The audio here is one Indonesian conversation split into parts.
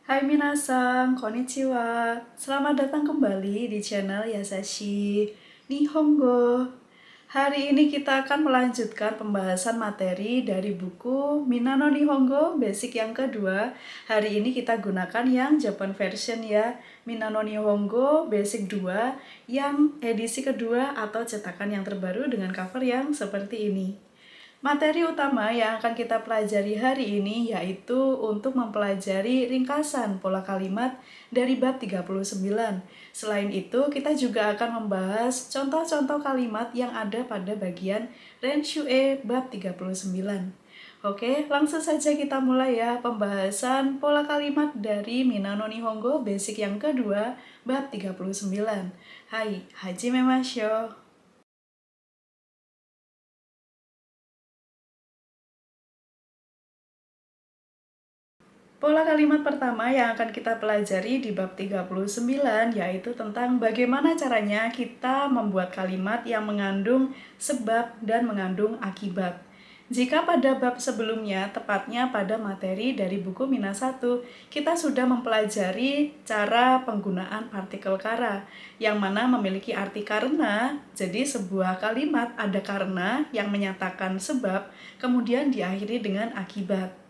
Hai minasan, konnichiwa. Selamat datang kembali di channel Yasashi Nihongo. Hari ini kita akan melanjutkan pembahasan materi dari buku Minano Nihongo Basic yang kedua. Hari ini kita gunakan yang Japan version ya, Minano Nihongo Basic 2 yang edisi kedua atau cetakan yang terbaru dengan cover yang seperti ini. Materi utama yang akan kita pelajari hari ini yaitu untuk mempelajari ringkasan pola kalimat dari bab 39. Selain itu, kita juga akan membahas contoh-contoh kalimat yang ada pada bagian Renshue bab 39. Oke, langsung saja kita mulai ya pembahasan pola kalimat dari Minano Nihongo Basic yang kedua bab 39. Hai, hajime mashou. Pola kalimat pertama yang akan kita pelajari di bab 39 yaitu tentang bagaimana caranya kita membuat kalimat yang mengandung sebab dan mengandung akibat. Jika pada bab sebelumnya, tepatnya pada materi dari buku Mina 1, kita sudah mempelajari cara penggunaan partikel kara, yang mana memiliki arti karena, jadi sebuah kalimat ada karena yang menyatakan sebab, kemudian diakhiri dengan akibat.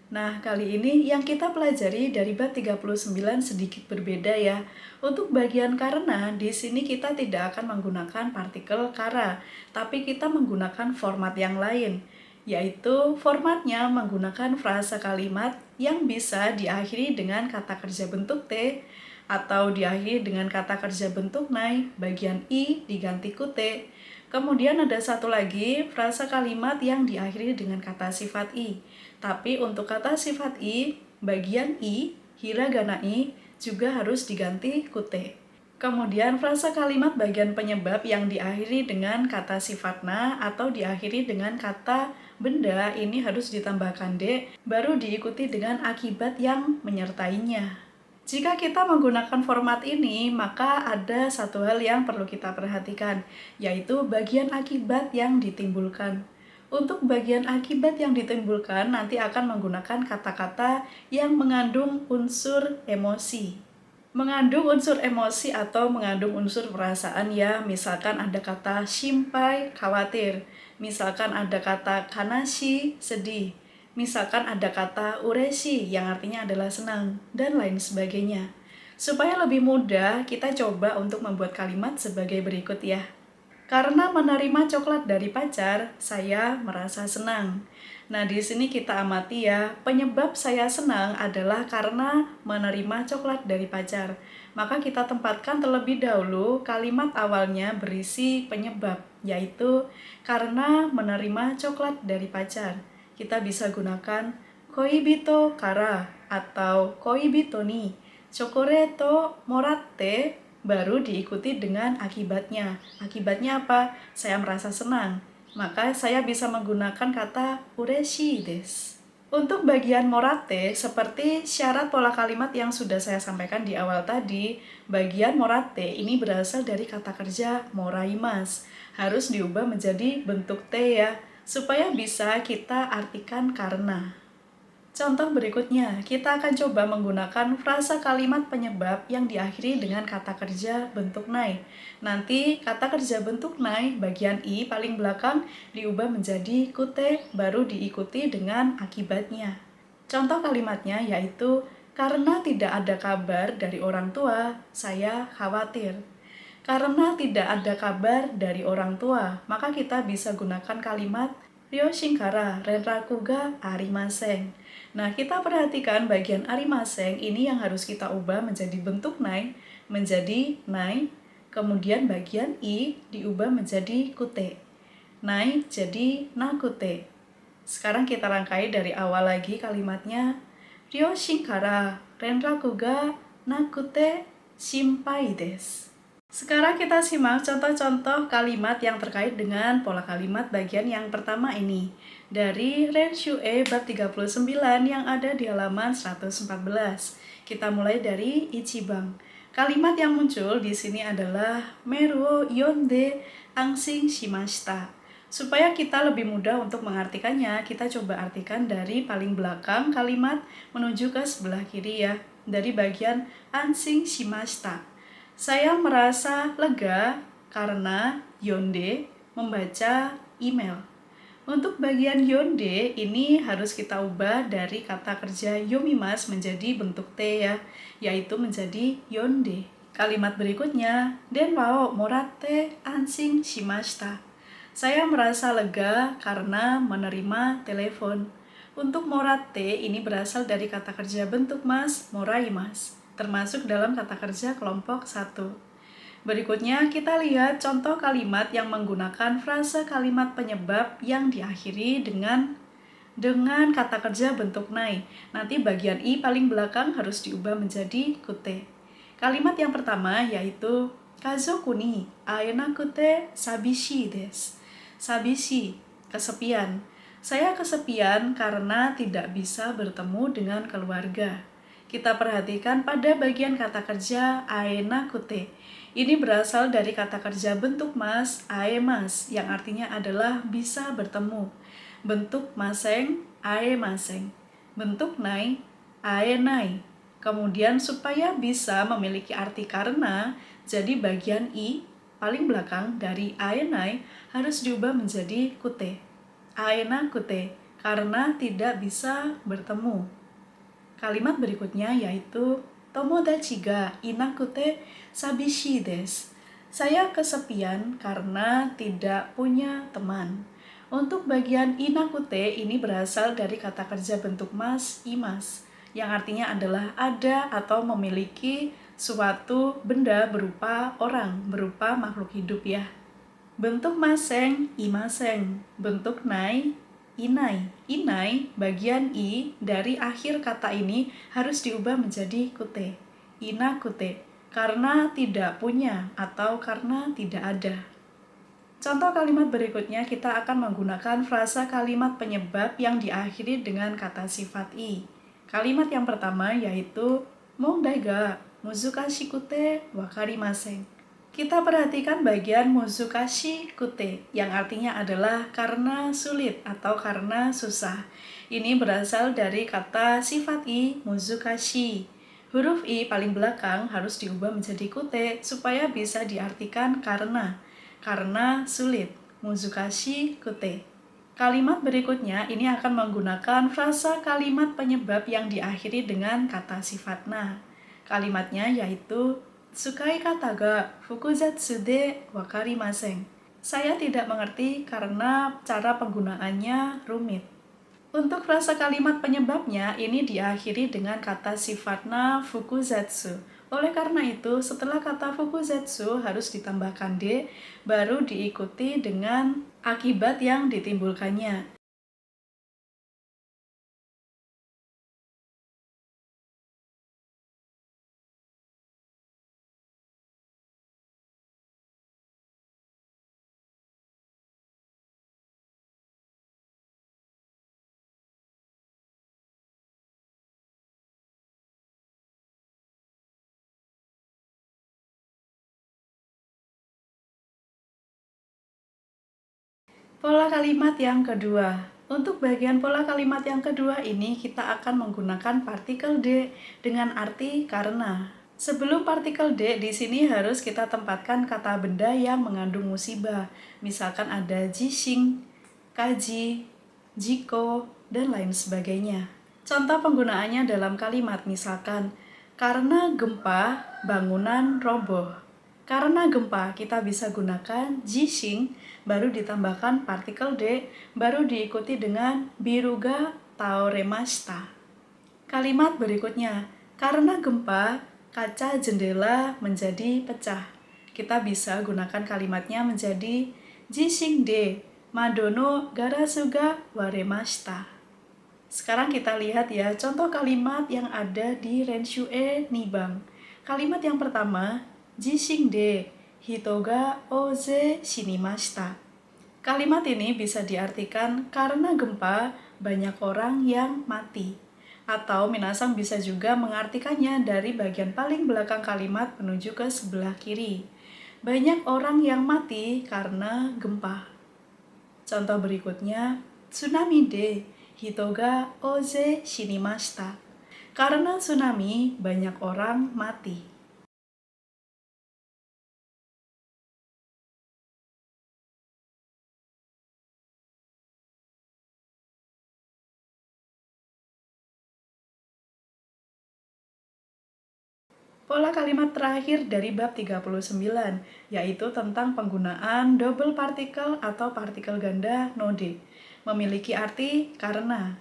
Nah, kali ini yang kita pelajari dari bab 39 sedikit berbeda ya. Untuk bagian karena, di sini kita tidak akan menggunakan partikel kara, tapi kita menggunakan format yang lain, yaitu formatnya menggunakan frasa kalimat yang bisa diakhiri dengan kata kerja bentuk T, atau diakhiri dengan kata kerja bentuk nai, bagian I diganti ku T. Kemudian ada satu lagi frasa kalimat yang diakhiri dengan kata sifat I. Tapi untuk kata sifat I, bagian I, hiragana I, juga harus diganti ku T. Kemudian frasa kalimat bagian penyebab yang diakhiri dengan kata sifatna atau diakhiri dengan kata benda ini harus ditambahkan D, baru diikuti dengan akibat yang menyertainya. Jika kita menggunakan format ini, maka ada satu hal yang perlu kita perhatikan, yaitu bagian akibat yang ditimbulkan. Untuk bagian akibat yang ditimbulkan, nanti akan menggunakan kata-kata yang mengandung unsur emosi. Mengandung unsur emosi atau mengandung unsur perasaan ya, misalkan ada kata shimpai, khawatir. Misalkan ada kata kanashi, sedih. Misalkan ada kata ureshi yang artinya adalah senang, dan lain sebagainya. Supaya lebih mudah, kita coba untuk membuat kalimat sebagai berikut ya. Karena menerima coklat dari pacar, saya merasa senang. Nah, di sini kita amati ya, penyebab saya senang adalah karena menerima coklat dari pacar. Maka kita tempatkan terlebih dahulu kalimat awalnya berisi penyebab, yaitu karena menerima coklat dari pacar. Kita bisa gunakan koibito kara atau koibito ni chokoreto moratte, baru diikuti dengan akibatnya. Akibatnya apa? Saya merasa senang. Maka saya bisa menggunakan kata ureshi desu. Untuk bagian morate, seperti syarat pola kalimat yang sudah saya sampaikan di awal tadi, bagian morate ini berasal dari kata kerja moraimas. Harus diubah menjadi bentuk T ya, supaya bisa kita artikan karena. Contoh berikutnya, kita akan coba menggunakan frasa kalimat penyebab yang diakhiri dengan kata kerja bentuk nai. Nanti kata kerja bentuk nai bagian I paling belakang diubah menjadi kute, baru diikuti dengan akibatnya. Contoh kalimatnya yaitu, karena tidak ada kabar dari orang tua, saya khawatir. Karena tidak ada kabar dari orang tua, maka kita bisa gunakan kalimat Ryoshinkara renrakuga arimaseng. Nah, kita perhatikan bagian arimaseng ini yang harus kita ubah menjadi bentuk nai, menjadi nai, kemudian bagian I diubah menjadi kute. Nai jadi nakute. Sekarang kita rangkai dari awal lagi kalimatnya. Ryoshinkara renrakuga nakute shimpai desu. Sekarang kita simak contoh-contoh kalimat yang terkait dengan pola kalimat bagian yang pertama ini. Dari Renshue bab 39 yang ada di halaman 114. Kita mulai dari Ichibang. Kalimat yang muncul di sini adalah Meru yonde angsing shimashita. Supaya kita lebih mudah untuk mengartikannya, kita coba artikan dari paling belakang kalimat menuju ke sebelah kiri ya. Dari bagian ansing shimashita. Saya merasa lega karena Yonde membaca email. Untuk bagian yonde ini harus kita ubah dari kata kerja yomimas menjadi bentuk T ya, yaitu menjadi yonde. Kalimat berikutnya, den wa o moratte anshin shimashita. Saya merasa lega karena menerima telepon. Untuk moratte ini berasal dari kata kerja bentuk mas, moraimas, termasuk dalam kata kerja kelompok 1. Berikutnya kita lihat contoh kalimat yang menggunakan frase kalimat penyebab yang diakhiri dengan kata kerja bentuk nai. Nanti bagian i paling belakang harus diubah menjadi kute. Kalimat yang pertama yaitu kazoku ni aenakute sabishi desu. Sabishi, kesepian. Saya kesepian karena tidak bisa bertemu dengan keluarga. Kita perhatikan pada bagian kata kerja aenakute. Ini berasal dari kata kerja bentuk mas, aemas, yang artinya adalah bisa bertemu. Bentuk maseng, aemaseng. Bentuk nai, aenai. Kemudian supaya bisa memiliki arti karena, jadi bagian i paling belakang dari aenai harus diubah menjadi kute. Aena kute, karena tidak bisa bertemu. Kalimat berikutnya yaitu tomodachi ga inakute sabishi desu. Saya kesepian karena tidak punya teman. Untuk bagian inakute ini berasal dari kata kerja bentuk mas, imas, yang artinya adalah ada atau memiliki suatu benda berupa orang, berupa makhluk hidup ya. Bentuk maseng, imaseng. Bentuk nai, inai. Inai, bagian i dari akhir kata ini harus diubah menjadi kute. Ina kute, karena tidak punya atau karena tidak ada. Contoh kalimat berikutnya kita akan menggunakan frasa kalimat penyebab yang diakhiri dengan kata sifat i. Kalimat yang pertama yaitu mondai ga muzukashikute wakarimasen. Kita perhatikan bagian muzukashi kute yang artinya adalah karena sulit atau karena susah. Ini berasal dari kata sifat i muzukashi. Huruf i paling belakang harus diubah menjadi kute supaya bisa diartikan karena sulit. Muzukashi kute. Kalimat berikutnya ini akan menggunakan frasa kalimat penyebab yang diakhiri dengan kata sifat na. Kalimatnya yaitu Tsukai kata ga fukuzatsu de wakarimasen. Saya tidak mengerti karena cara penggunaannya rumit. Untuk frasa kalimat penyebabnya ini diakhiri dengan kata sifat na fukuzatsu. Oleh karena itu, setelah kata fukuzatsu harus ditambahkan de, baru diikuti dengan akibat yang ditimbulkannya. Pola kalimat yang kedua. Untuk bagian pola kalimat yang kedua ini kita akan menggunakan partikel D dengan arti karena. Sebelum partikel D di sini harus kita tempatkan kata benda yang mengandung musibah. Misalkan ada jishing, kaji, jiko, dan lain sebagainya. Contoh penggunaannya dalam kalimat misalkan karena gempa bangunan roboh. Karena gempa, kita bisa gunakan jishing, baru ditambahkan partikel D, baru diikuti dengan biruga taoremashita. Kalimat berikutnya, karena gempa, kaca jendela menjadi pecah. Kita bisa gunakan kalimatnya menjadi jishing de madono garasuga waremashita. Sekarang kita lihat ya, contoh kalimat yang ada di Renshue Nibang. Kalimat yang pertama, jishing de hito ga oze shinimashita. Kalimat ini bisa diartikan karena gempa banyak orang yang mati. Atau minasang bisa juga mengartikannya dari bagian paling belakang kalimat menuju ke sebelah kiri. Banyak orang yang mati karena gempa. Contoh berikutnya, tsunami de hito ga oze shinimashita. Karena tsunami, banyak orang mati. Pola kalimat terakhir dari bab 39, yaitu tentang penggunaan double particle atau partikel ganda node. Memiliki arti karena.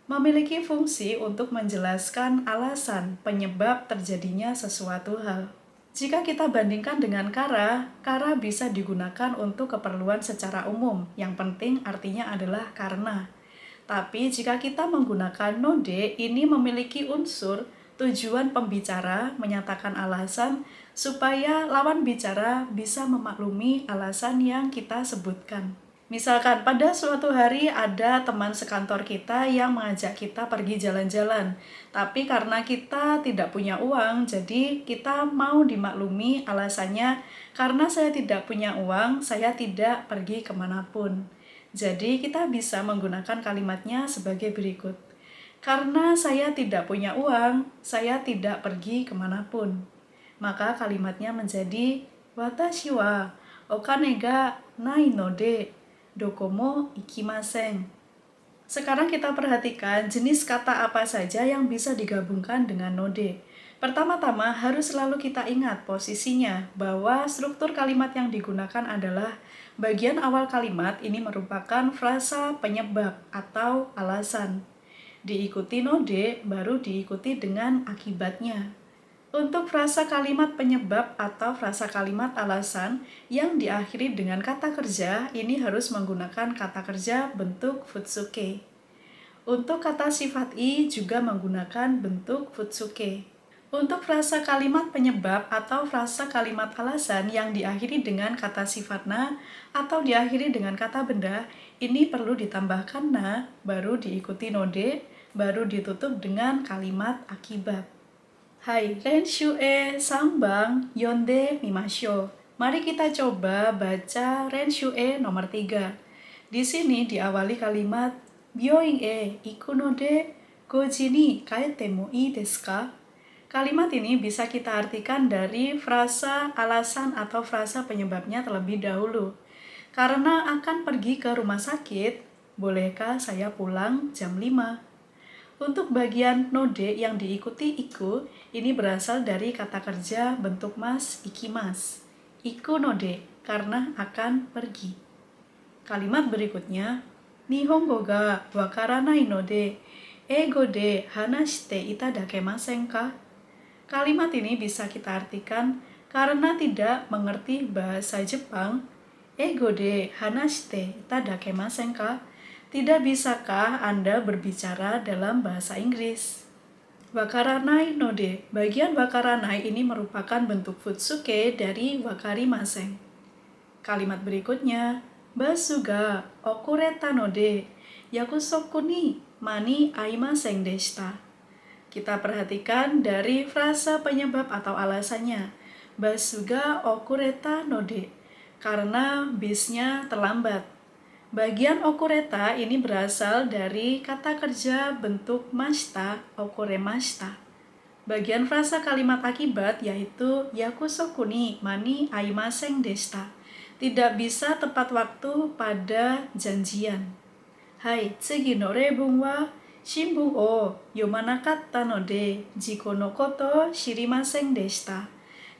Memiliki fungsi untuk menjelaskan alasan penyebab terjadinya sesuatu hal. Jika kita bandingkan dengan kara bisa digunakan untuk keperluan secara umum. Yang penting artinya adalah karena. Tapi jika kita menggunakan node, ini memiliki unsur tujuan pembicara menyatakan alasan supaya lawan bicara bisa memaklumi alasan yang kita sebutkan. Misalkan pada suatu hari ada teman sekantor kita yang mengajak kita pergi jalan-jalan. Tapi karena kita tidak punya uang, jadi kita mau dimaklumi alasannya, karena saya tidak punya uang, saya tidak pergi kemanapun. Jadi kita bisa menggunakan kalimatnya sebagai berikut. Karena saya tidak punya uang, saya tidak pergi kemanapun. Maka kalimatnya menjadi watashi wa okane ga nai node dokomo ikimasen. Sekarang kita perhatikan jenis kata apa saja yang bisa digabungkan dengan node. Pertama-tama harus selalu kita ingat posisinya bahwa struktur kalimat yang digunakan adalah bagian awal kalimat ini merupakan frasa penyebab atau alasan. Diikuti node baru diikuti dengan akibatnya. Untuk frasa kalimat penyebab atau frasa kalimat alasan yang diakhiri dengan kata kerja, ini harus menggunakan kata kerja bentuk futsuke. Untuk kata sifat i juga menggunakan bentuk futsuke. Untuk frasa kalimat penyebab atau frasa kalimat alasan yang diakhiri dengan kata sifat na atau diakhiri dengan kata benda, ini perlu ditambahkan na, baru diikuti node, baru ditutup dengan kalimat akibat. Hai, renshu e sambang yonde mimashou. Mari kita coba baca renshu e nomor 3. Di sini diawali kalimat byoin e iku node goji ni kaete mo ii desu ka? Kalimat ini bisa kita artikan dari frasa alasan atau frasa penyebabnya terlebih dahulu. Karena akan pergi ke rumah sakit, bolehkah saya pulang jam 5? Untuk bagian node yang diikuti iku, ini berasal dari kata kerja bentuk mas, ikimas. Iku node, karena akan pergi. Kalimat berikutnya, Nihongo ga wakaranai node, eigo de hanashite itadakemasen ka? Kalimat ini bisa kita artikan karena tidak mengerti bahasa Jepang, eigo de hanashite itadakemasen ka? Tidak bisakah Anda berbicara dalam bahasa Inggris? Wakaranai node. Bagian wakaranai ini merupakan bentuk futsuke dari wakarimasen. Kalimat berikutnya, basu ga okureta node yakusoku ni mani aimasen deshita. Kita perhatikan dari frasa penyebab atau alasannya. Basu ga okureta node. Karena bisnya terlambat. Bagian okureta ini berasal dari kata kerja bentuk mashita, okuremashita. Bagian frasa kalimat akibat yaitu yakusoku ni mani aimasen deshita. Tidak bisa tepat waktu pada janjian. Hai, tsugi no reibun wa shinbun o yomanakatta node jiko no koto shirimasen deshita.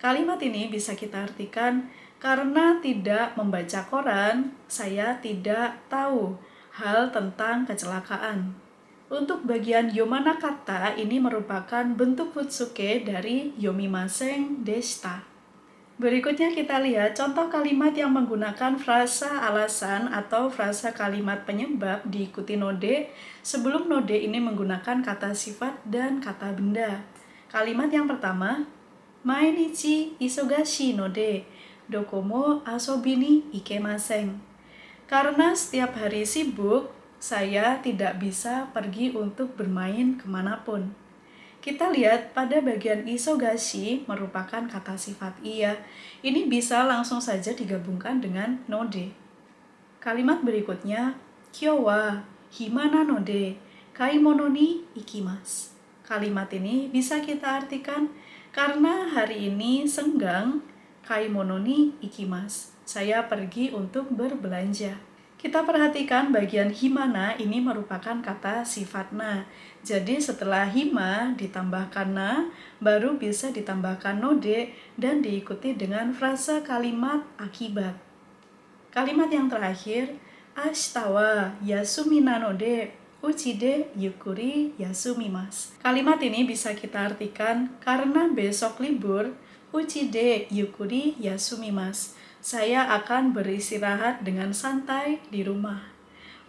Kalimat ini bisa kita artikan karena tidak membaca koran, saya tidak tahu hal tentang kecelakaan. Untuk bagian yomanakatta ini merupakan bentuk futsuke dari yomimasen deshita. Berikutnya kita lihat contoh kalimat yang menggunakan frasa alasan atau frasa kalimat penyebab diikuti node sebelum node ini menggunakan kata sifat dan kata benda. Kalimat yang pertama, mainichi isogashi node dokomo asobi ni ikemasen. Karena setiap hari sibuk, saya tidak bisa pergi untuk bermain kemanapun. Kita lihat pada bagian isogashi merupakan kata sifat iya. Ini bisa langsung saja digabungkan dengan node. Kalimat berikutnya, Kyo wa himana no de kaimono ni ikimasu. Kalimat ini bisa kita artikan karena hari ini senggang, kaimono ni ikimasu. Saya pergi untuk berbelanja. Kita perhatikan bagian himana ini merupakan kata sifat na. Jadi setelah hima ditambahkan na, baru bisa ditambahkan node dan diikuti dengan frasa kalimat akibat. Kalimat yang terakhir, ashita wa yasumi nanode uchi de yukuri yasumimasu. Kalimat ini bisa kita artikan karena besok libur, uchi de yukuri yasumimasu. Saya akan beristirahat dengan santai di rumah.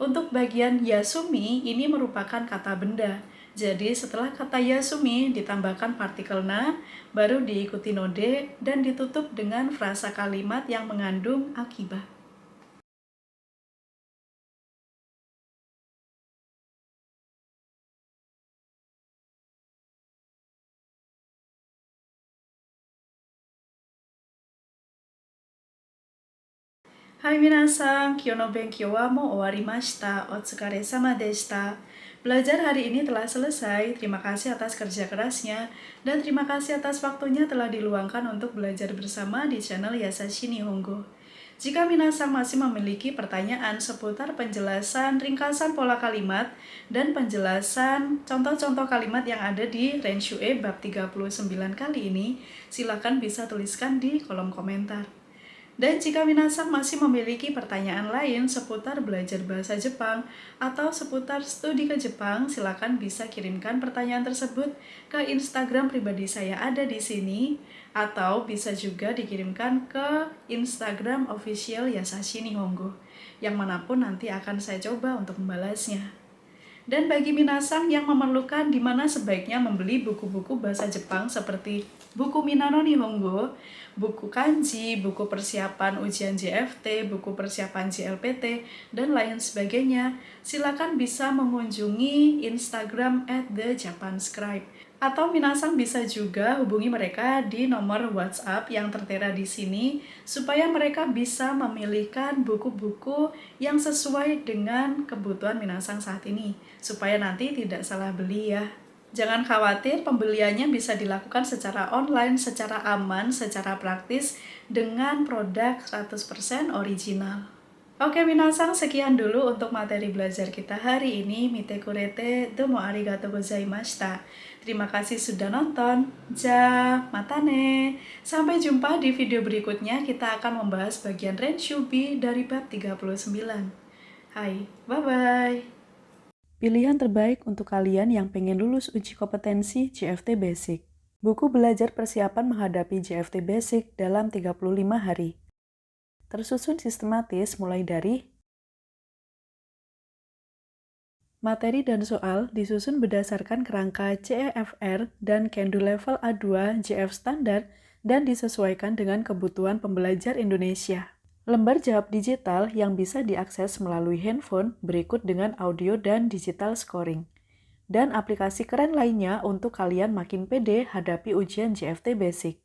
Untuk bagian yasumi ini merupakan kata benda. Jadi setelah kata yasumi ditambahkan partikel na, baru diikuti node dan ditutup dengan frasa kalimat yang mengandung akibat. Hai minasan, kyo no benkyou wa mo owarimashita. Otsukaresama deshita. Belajar hari ini telah selesai. Terima kasih atas kerja kerasnya dan terima kasih atas waktunya telah diluangkan untuk belajar bersama di channel Yasashi Nihongo. Jika minasan masih memiliki pertanyaan seputar penjelasan ringkasan pola kalimat dan penjelasan contoh-contoh kalimat yang ada di Renshue bab 39 kali ini, silakan bisa tuliskan di kolom komentar. Dan jika minasan masih memiliki pertanyaan lain seputar belajar bahasa Jepang atau seputar studi ke Jepang, silakan bisa kirimkan pertanyaan tersebut ke Instagram pribadi saya ada di sini, atau bisa juga dikirimkan ke Instagram official Yasashi Nihongo, yang manapun nanti akan saya coba untuk membalasnya. Dan bagi minasan yang memerlukan di mana sebaiknya membeli buku-buku bahasa Jepang seperti buku Minano Nihongo, buku kanji, buku persiapan ujian JFT, buku persiapan JLPT, dan lain sebagainya, silakan bisa mengunjungi Instagram @thejapanscribe. Atau minasan bisa juga hubungi mereka di nomor WhatsApp yang tertera di sini supaya mereka bisa memilihkan buku-buku yang sesuai dengan kebutuhan minasan saat ini supaya nanti tidak salah beli ya. Jangan khawatir, pembeliannya bisa dilakukan secara online, secara aman, secara praktis dengan produk 100% original. Oke minasan, sekian dulu untuk materi belajar kita hari ini. Mite kurete, domo arigatou gozaimashita. Terima kasih sudah nonton. Ja, matane. Sampai jumpa di video berikutnya. Kita akan membahas bagian Renshubi dari bab 39. Hai, bye-bye. Pilihan terbaik untuk kalian yang pengen lulus uji kompetensi JFT Basic. Buku belajar persiapan menghadapi JFT Basic dalam 35 hari. Tersusun sistematis mulai dari materi dan soal disusun berdasarkan kerangka CEFR dan Kendo level A2 JF standar dan disesuaikan dengan kebutuhan pembelajar Indonesia. Lembar jawab digital yang bisa diakses melalui handphone berikut dengan audio dan digital scoring. Dan aplikasi keren lainnya untuk kalian makin pede hadapi ujian JFT Basic.